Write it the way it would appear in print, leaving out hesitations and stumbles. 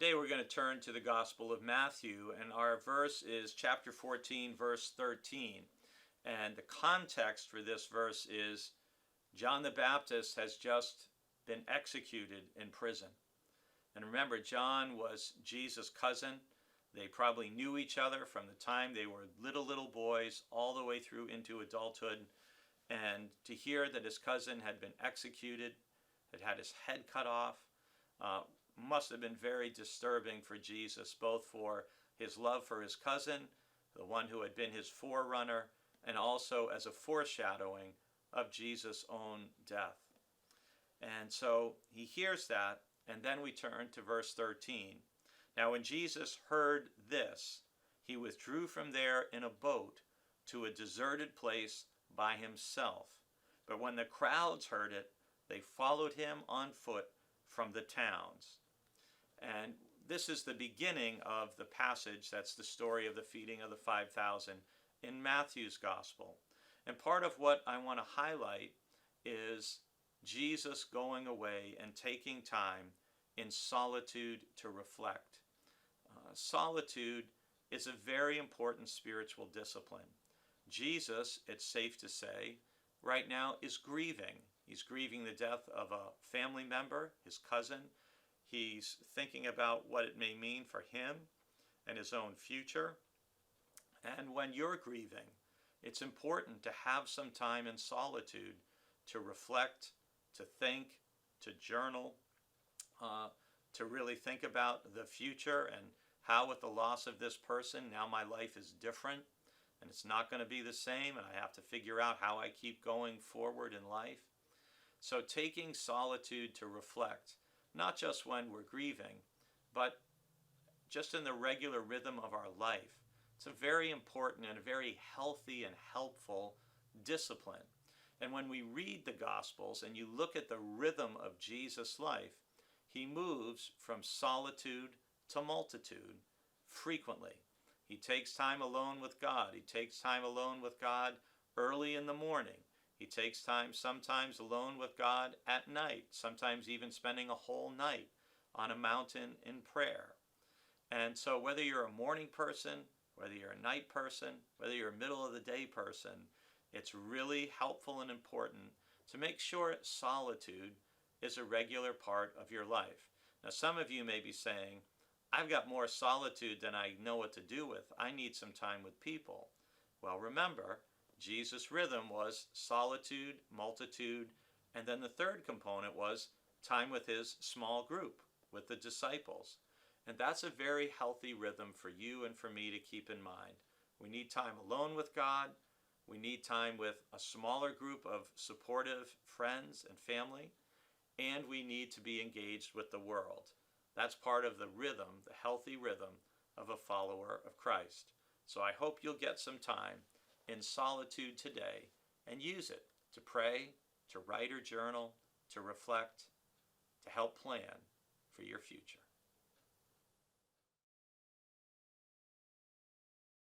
Today we're going to turn to the Gospel of Matthew, and our verse is chapter 14, verse 13. And the context for this verse is John the Baptist has just been executed in prison. And remember, John was Jesus' cousin. They probably knew each other from the time they were little boys all the way through into adulthood. And to hear that his cousin had been executed, had his head cut off, must have been very disturbing for Jesus, both for his love for his cousin, the one who had been his forerunner, and also as a foreshadowing of Jesus' own death. And so he hears that, and then we turn to verse 13. Now when Jesus heard this, he withdrew from there in a boat to a deserted place by himself. But when the crowds heard it, they followed him on foot from the towns. And this is the beginning of the passage that's the story of the feeding of the 5,000 in Matthew's gospel. And part of what I want to highlight is Jesus going away and taking time in solitude to reflect. Solitude is a very important spiritual discipline. Jesus, it's safe to say, right now is grieving. He's grieving the death of a family member, his cousin. He's thinking about what it may mean for him and his own future. And when you're grieving, it's important to have some time in solitude to reflect, to think, to journal, to really think about the future and how with the loss of this person, now my life is different and it's not going to be the same, and I have to figure out how I keep going forward in life. So taking solitude to reflect, not just when we're grieving, but just in the regular rhythm of our life. It's a very important and a very healthy and helpful discipline. And when we read the Gospels and you look at the rhythm of Jesus' life, he moves from solitude to multitude frequently. He takes time alone with God. He takes time alone with God early in the morning. He takes time sometimes alone with God at night, sometimes even spending a whole night on a mountain in prayer. And so whether you're a morning person, whether you're a night person, whether you're a middle of the day person, it's really helpful and important to make sure solitude is a regular part of your life. Now, some of you may be saying, I've got more solitude than I know what to do with. I need some time with people. Well, remember, Jesus' rhythm was solitude, multitude, and then the third component was time with his small group, with the disciples. And that's a very healthy rhythm for you and for me to keep in mind. We need time alone with God. We need time with a smaller group of supportive friends and family. And we need to be engaged with the world. That's part of the rhythm, the healthy rhythm of a follower of Christ. So I hope you'll get some time in solitude today and use it to pray, to write or journal, to reflect, to help plan for your future.